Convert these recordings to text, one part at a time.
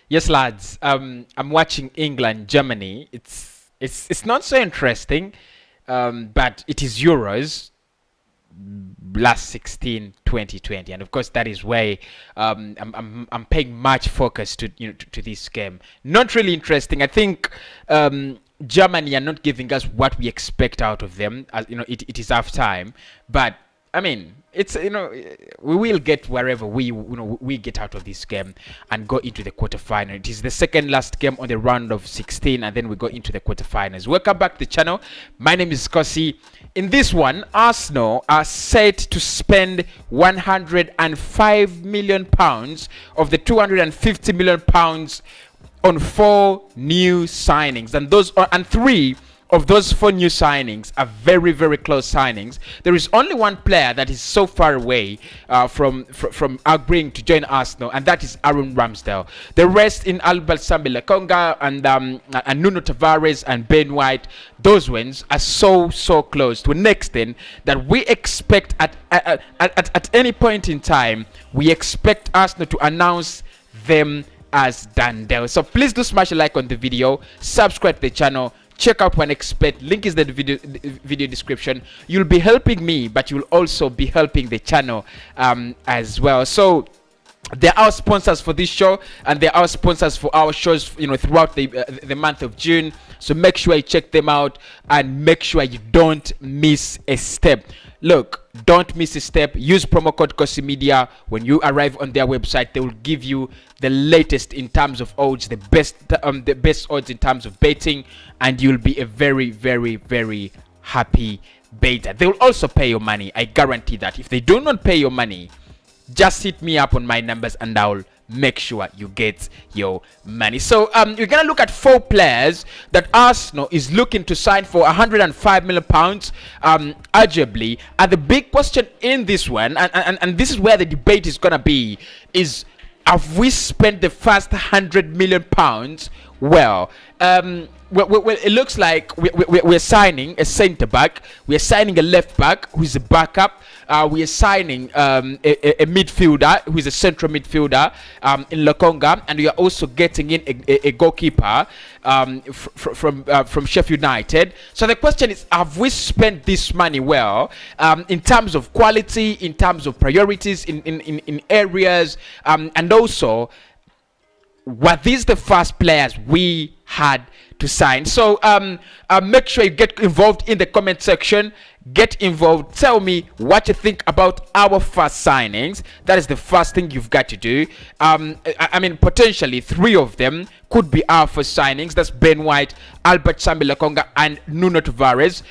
Yes, lads. I'm watching England, Germany. It's not so interesting, but it is Euros last 16 2020, and of course that is why I'm paying much focus to to this game. Not really interesting. I think Germany are not giving us what we expect out of them. As it is half time, but I mean, it's we will get wherever we get out of this game and go into the quarterfinal. It is the second last game on the round of 16, and then we go into the quarterfinals. Welcome back to the channel. My name is Cossy. In this one, Arsenal are set to spend 105 million pounds of the 250 million pounds on 4 new signings, and three of those 4 new signings are very, very close signings. There is only one player that is so far away from agreeing to join Arsenal, and that is Aaron Ramsdale. The rest in Sambi, Lokonga, and Nuno Tavares and Ben White, those ones are so close to an extent that we expect at any point in time, we expect Arsenal to announce them as done deal. So please do smash a like on the video, subscribe to the channel, check out One Expert, link is in the video description. You'll be helping me, but you'll also be helping the channel as well. So they're our sponsors for this show, and they're our sponsors for our shows throughout the month of June. So make sure you check them out and make sure you don't miss a step. Look, don't miss a step. Use promo code Cossy Media. When you arrive on their website, they will give you the latest in terms of odds, the best odds in terms of betting, and you'll be a very, very, very happy better. They will also pay your money. I guarantee that. If they do not pay your money, just hit me up on my numbers and I'll make sure you get your money. So we're gonna look at 4 players that Arsenal is looking to sign for 105 million pounds arguably. And the big question in this one, and this is where the debate is gonna be, is have we spent the first 100 million pounds well? Well, it looks like we're signing a centre back, we're signing a left back who's a backup, we are signing a midfielder who is a central midfielder in Lokonga, and we are also getting in a goalkeeper from Sheffield United. So the question is, have we spent this money well in terms of quality, in terms of priorities, in areas, and also were these the first players we had to sign? So make sure you get involved in the comment section. Get involved. Tell me what you think about our first signings. That is the first thing you've got to do. I mean, potentially 3 of them could be our first signings. That's Ben White, Sambi, Lokonga, and Nuno Tavares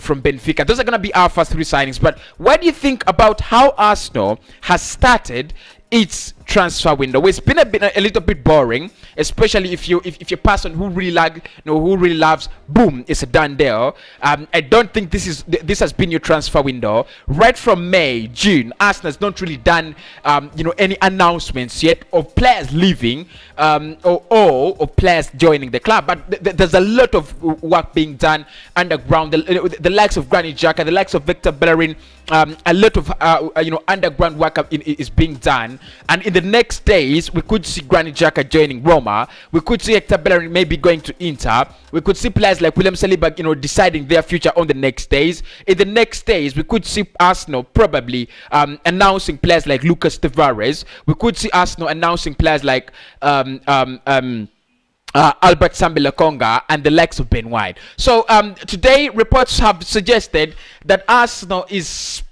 from Benfica. Those are going to be our first 3 signings. But what do you think about how Arsenal has started its transfer window? It's been a little bit boring, especially if you're a person who really loves boom, it's a done deal. I don't think this has been your transfer window. Right from May, June, Arsenal has not really done any announcements yet of players leaving or players joining the club. But there's a lot of work being done underground. The likes of Granit Xhaka, the likes of Victor Bellerin, a lot of underground work is being done. And in the next days, we could see Granit Xhaka joining Roma. We could see Hector Bellerin maybe going to Inter. We could see players like William Saliba, deciding their future on the next days. In the next days, we could see Arsenal probably announcing players like Lucas Tavares. We could see Arsenal announcing players like Sambi, Lokonga, and the likes of Ben White. So today, reports have suggested that Arsenal is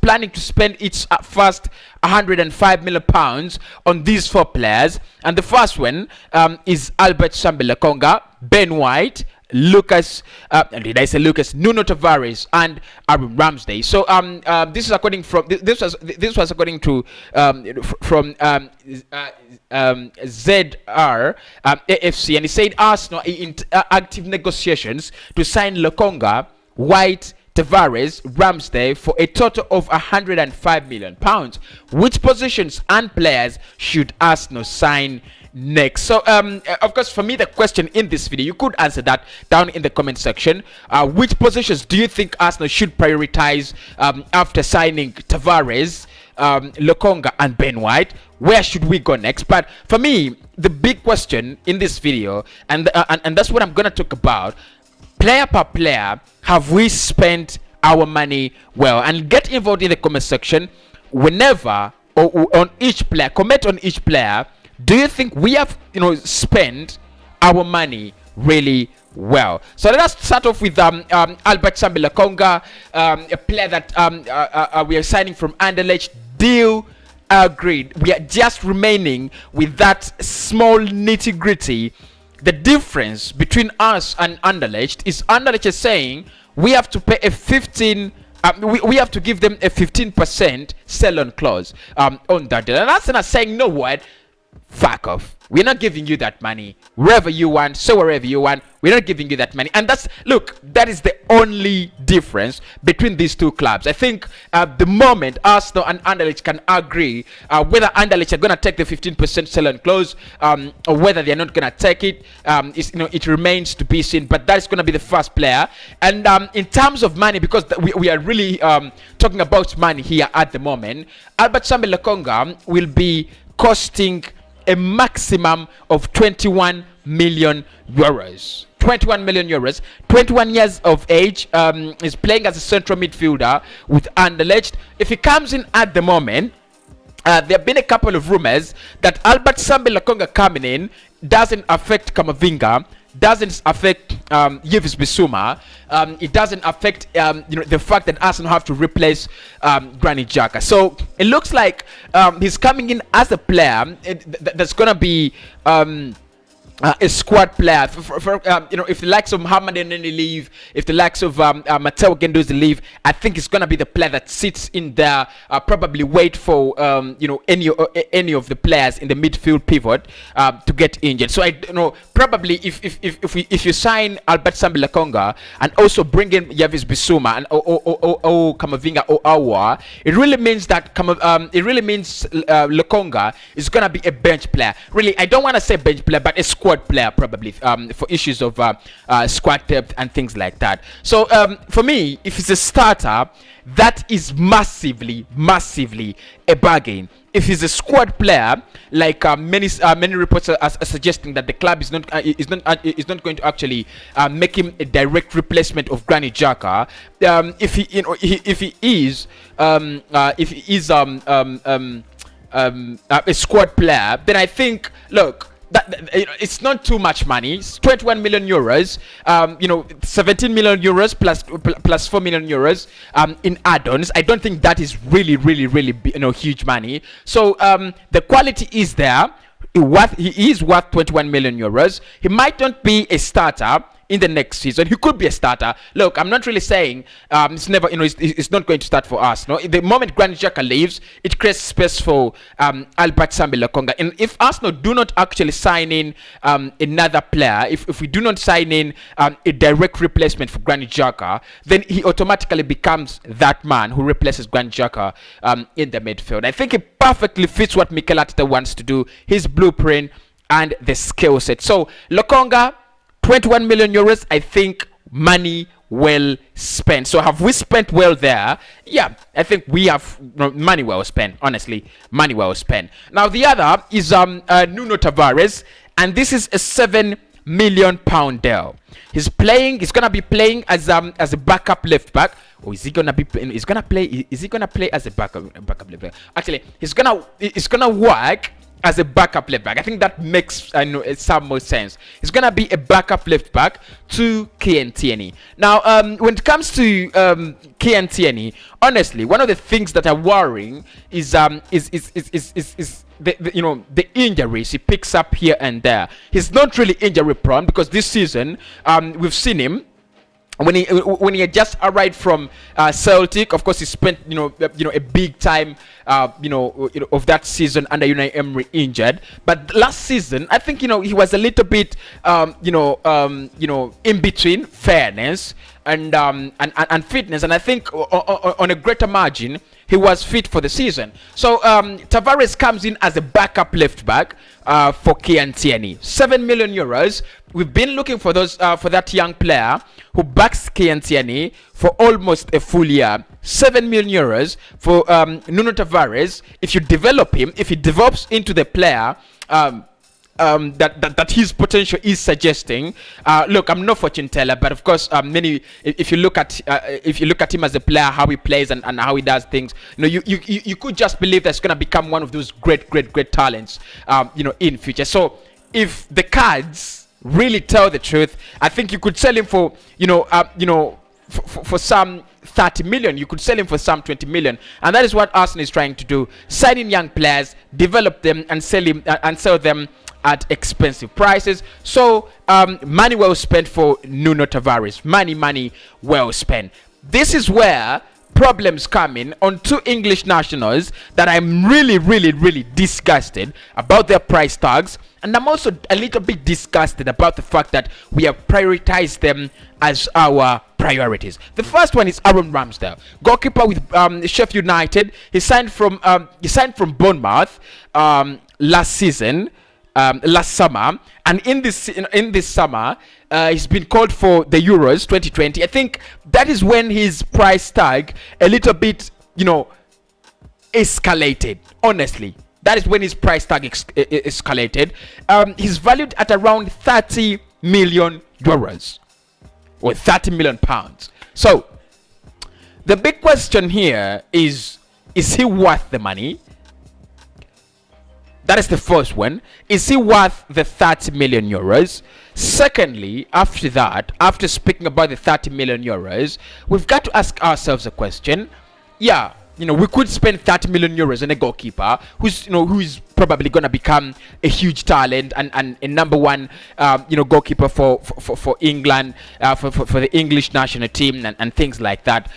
planning to spend its first 105 million pounds on these 4 players, and the first one is Sambi, Lokonga, Ben White, Nuno Tavares, and Aaron Ramsdale. So this is according from this was according to from ZR AFC, and he said Arsenal in active negotiations to sign Lokonga, White, Tavares, Ramsdale for a total of 105 million pounds. Which positions and players should Arsenal sign next? So of course, for me, the question in this video, you could answer that down in the comment section. Which positions do you think Arsenal should prioritize after signing Tavares, Lokonga and Ben White, where should we go next? But for me, the big question in this video, and that's what I'm gonna talk about, player per player, have we spent our money well? And get involved in the comment section whenever, or on each player, comment on each player. Do you think we have spent our money really well? So let us start off with Albert Sambi Lokonga, a player that we are signing from Anderlecht. Deal agreed. We are just remaining with that small nitty gritty. The difference between us and Anderlecht is Anderlecht is saying we have to pay a 15. We have to give them a 15% sell-on clause on that deal. And Arsenal saying, no what? Fuck off. We're not giving you that money. Wherever you want, so wherever you want, we're not giving you that money. And that is the only difference between these two clubs. I think the moment Arsenal and Anderlecht can agree whether Anderlecht are going to take the 15% sell-on clause or whether they're not going to take it, it remains to be seen. But that is going to be the first player. And in terms of money, because we are really talking about money here at the moment, Albert Sambi Lokonga will be costing a maximum of 21 million euros. 21 million euros. 21 years of age. Is playing as a central midfielder with Anderlecht. If he comes in at the moment, there have been a couple of rumors that Albert Sambi Lokonga coming in doesn't affect Kamavinga, doesn't affect Yves Bissouma. It doesn't affect the fact that Arsenal have to replace Granit Xhaka. So it looks like he's coming in as a player that's gonna be a squad player. If the likes of Mohamed Elneny leave, if the likes of Matteo Guendouzi leave, I think it's gonna be the player that sits in there, probably wait for any of the players in the midfield pivot to get injured. So probably if you sign Albert Sambi Lokonga and also bring in Yves Bissouma and or Kamavinga or Aouar, it really means that Lokonga is gonna be a bench player. Really, I don't want to say bench player, but a squad player probably for issues of squad depth and things like that. So for me, if it's a starter, that is massively a bargain. If he's a squad player, like many reports are suggesting that the club is not going to actually make him a direct replacement of Granit Xhaka. If he is a squad player, then I think, look, it's not too much money. It's 21 million euros. 17 million euros plus 4 million euros in add-ons. I don't think that is really huge money. So the quality is there. He is worth 21 million euros. He might not be a starter in the next season. He could be a starter. Look, I'm not really saying it's never, it's not going to start for us. No, the moment Granit Xhaka leaves, it creates space for Albert Sambi Lokonga. And if Arsenal do not actually sign in another player, if we do not sign in a direct replacement for Granit Xhaka, then he automatically becomes that man who replaces Granit Xhaka in the midfield. I think it perfectly fits what Mikel Arteta wants to do, his blueprint and the skill set. So Lokonga, 21 million euros, I think money well spent. So have we spent well there? Yeah, I think we have money well spent. Honestly, money well spent. Now the other is Nuno Tavares, and this is a £7 million deal. He's gonna be playing as a backup left back. Or is he gonna be? Is he gonna play as a backup left back? Actually, he's gonna work as a backup left back. I think that makes some more sense. He's gonna be a backup left back to Kieran Tierney. Now, when it comes to Kieran Tierney, honestly, one of the things that are worrying is the injuries he picks up here and there. He's not really injury prone because this season we've seen him. When he had just arrived from Celtic, of course, he spent a big time of that season under Unai Emery injured. But last season, I think he was a little bit in between fairness and fitness, and I think on a greater margin he was fit for the season. So Tavares comes in as a backup left back for Kian Tierney. 7 million euros. We've been looking for those for that young player who backs Kian Tierney for almost a full year. 7 million euros for Nuno Tavares. If you develop him, if he develops into the player that his potential is suggesting. Look, I'm no fortune teller, but of course, if you look at him as a player, how he plays and how he does things, you could just believe that's gonna become one of those great talents, in future. So if the cards really tell the truth, I think you could sell him for for some 30 million. You could sell him for some 20 million, and that is what Arsenal is trying to do: sign in young players, develop them, and sell them at expensive prices. So money well spent for Nuno Tavares. Money well spent. This is where problems come in on two English nationals that I'm really disgusted about their price tags, and I'm also a little bit disgusted about the fact that we have prioritized them as our priorities. The first one is Aaron Ramsdale, goalkeeper with Sheffield United. He signed from Bournemouth last summer, and in this summer he's been called for the Euros 2020. I think that is when his price tag a little bit escalated. Honestly, that is when his price tag escalated. He's valued at around 30 million euros or 30 million pounds. So the big question here is he worth the money? That is the first one. Is he worth the 30 million euros? Secondly, after speaking about the 30 million euros, we've got to ask ourselves a question. Yeah, we could spend 30 million euros on a goalkeeper who's probably going to become a huge talent and a number one goalkeeper for England, for the English national team and things like that.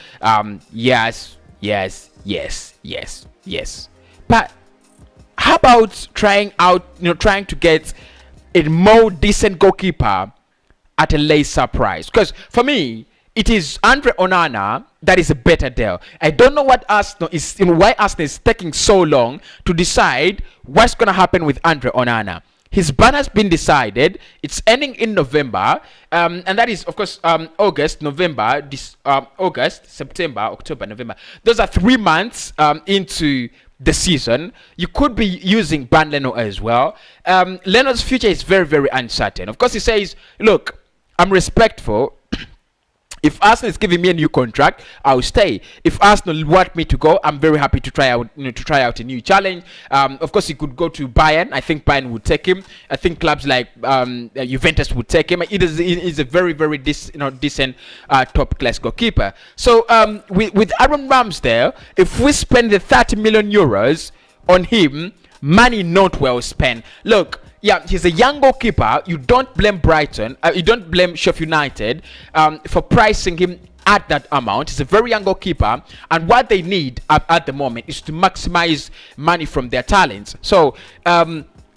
Yes. But how about trying to get a more decent goalkeeper at a lesser price? Because for me, it is Andre Onana that is a better deal. I don't know why Arsenal is taking so long to decide what's going to happen with Andre Onana. His ban has been decided. It's ending in November, and that is, of course, August, September, October, November. Those are 3 months into the season. You could be using Ban Leno as well. Leno's future is very uncertain. Of course, he says, look, I'm respectful. If Arsenal is giving me a new contract, I'll stay. If Arsenal want me to go, I'm very happy to try out a new challenge. Of course, he could go to Bayern. I think Bayern would take him. I think clubs like Juventus would take him. He's a very decent top class goalkeeper. So with Aaron Ramsdale, if we spend the 30 million euros on him, money not well spent. Look. Yeah, he's a young goalkeeper. You don't blame Brighton. You don't blame Sheffield United for pricing him at that amount. He's a very young goalkeeper, and what they need at the moment is to maximize money from their talents. So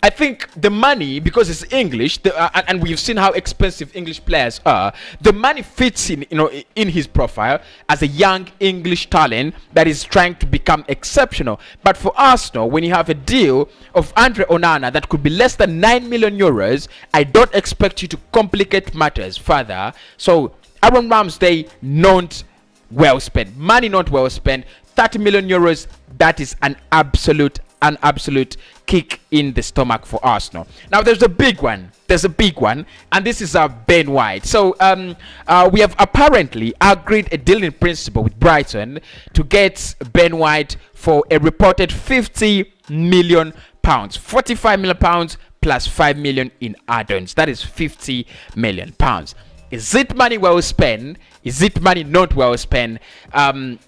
I think the money, because it's English, and we've seen how expensive English players are, the money fits in his profile as a young English talent that is trying to become exceptional. But for Arsenal, when you have a deal of Andre Onana that could be less than 9 million euros, I don't expect you to complicate matters further. So Aaron Ramsdale, not well spent. Money not well spent. 30 million euros, that is an absolute kick in the stomach for Arsenal. Now there's a big one, and this is Ben White. So we have apparently agreed a deal in principle with Brighton to get Ben White for a reported 50 million pounds, 45 million pounds plus 5 million in add-ons. That is 50 million pounds. Is it money well spent? Is it money not well spent?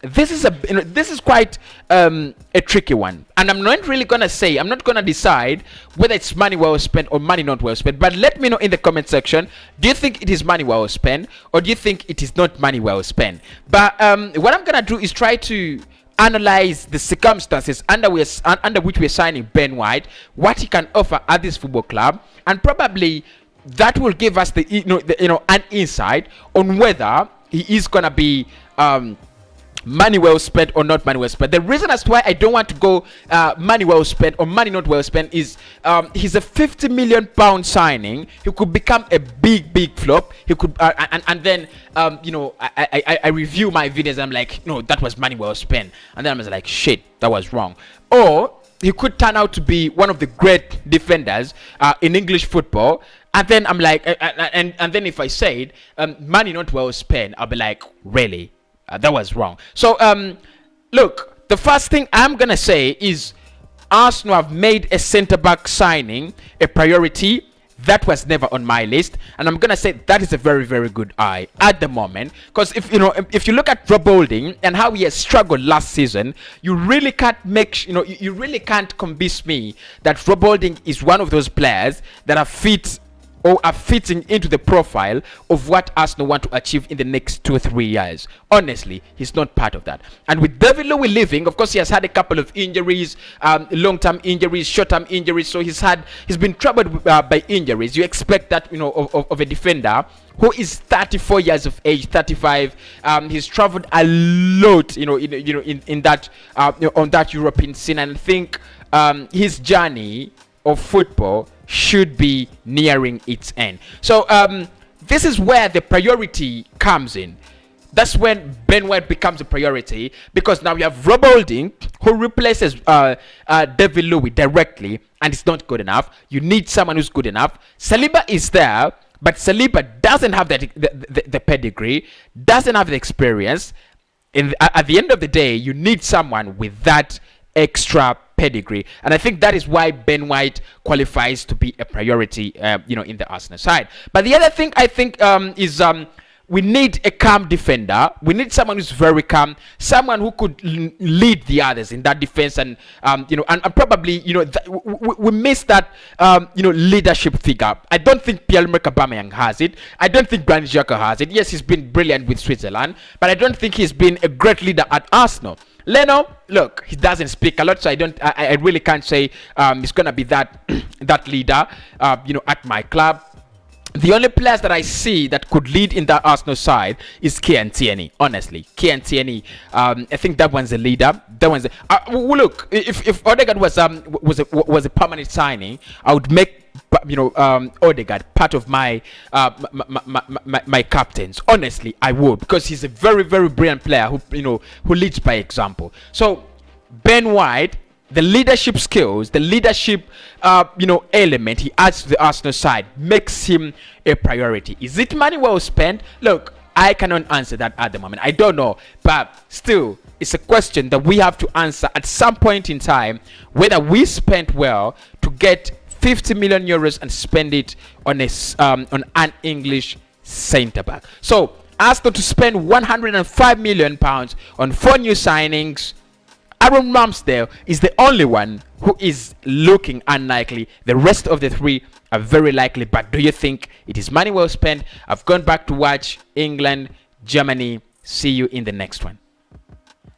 This is quite a tricky one, and I'm not gonna decide whether it's money well spent or money not well spent. But let me know in the comment section. Do you think it is money well spent, or do you think it is not money well spent? But what I'm gonna do is try to analyze the circumstances under which we're signing Ben White, what he can offer at this football club, and probably that will give us an insight on whether he is gonna be money well spent or not money well spent. The reason as to why I don't want to go money well spent or money not well spent is he's a 50 million pound signing. He could become a big flop. He could and then you know, I review my videos and I'm like, no, that was money well spent, and then I was like, shit, that was wrong. Or he could turn out to be one of the great defenders in English football, and then I'm like, and then if I said money not well spent, I'll be like, really? That was wrong. So look, the first thing I'm gonna say is Arsenal have made a centre-back signing a priority. That was never on my list, and I'm gonna say that is a very good eye at the moment. Because if you look at Rob Holding and how he has struggled last season, you really can't make you really can't convince me that Rob Holding is one of those players that are fit or are fitting into the profile of what Arsenal want to achieve in the next 2 or 3 years. Honestly, he's not part of that. And with David Louis leaving, of course, he has had a couple of injuries, long-term injuries, short-term injuries. So he's been troubled by injuries. You expect that, of a defender who is 34 years of age, 35. He's traveled a lot, in that on that European scene, and I think his journey of football should be nearing its end. So this is where the priority comes in. That's when Ben White becomes a priority, because now you have Rob Holding who replaces David Louis directly, and it's not good enough. You need someone who's good enough. Saliba is there, but Saliba doesn't have the pedigree, doesn't have the experience. At the end of the day, you need someone with that extra pedigree, and I think that is why Ben White qualifies to be a priority, in the Arsenal side. But the other thing I think is we need a calm defender. We need someone who's very calm, someone who could lead the others in that defense, and and probably we miss that leadership figure. I don't think Pierre-Emerick Aubameyang has it. I don't think Granit Xhaka has it. Yes, he's been brilliant with Switzerland, but I don't think he's been a great leader at Arsenal. Leno, look, he doesn't speak a lot, so I really can't say he's gonna be that that leader at my club. The only players that I see that could lead in that Arsenal side is Kieran Tierney. Honestly, Kieran Tierney, I think that one's a leader. That one's look. If Odegaard was a permanent signing, I would make Odegaard part of my my captains. Honestly, I would, because he's a very brilliant player who leads by example. So Ben White, the leadership skills, the leadership element he adds to the Arsenal side makes him a priority. Is it money well spent? Look, I cannot answer that at the moment. I don't know, but still, it's a question that we have to answer at some point in time, whether we spent well to get 50 million euros and spend it on an English centre back. So Arsenal to spend 105 million pounds on 4 new signings. Aaron Ramsdale is the only one who is looking unlikely. The rest of the 3 are very likely. But do you think it is money well spent? I've gone back to watch England, Germany. See you in the next one.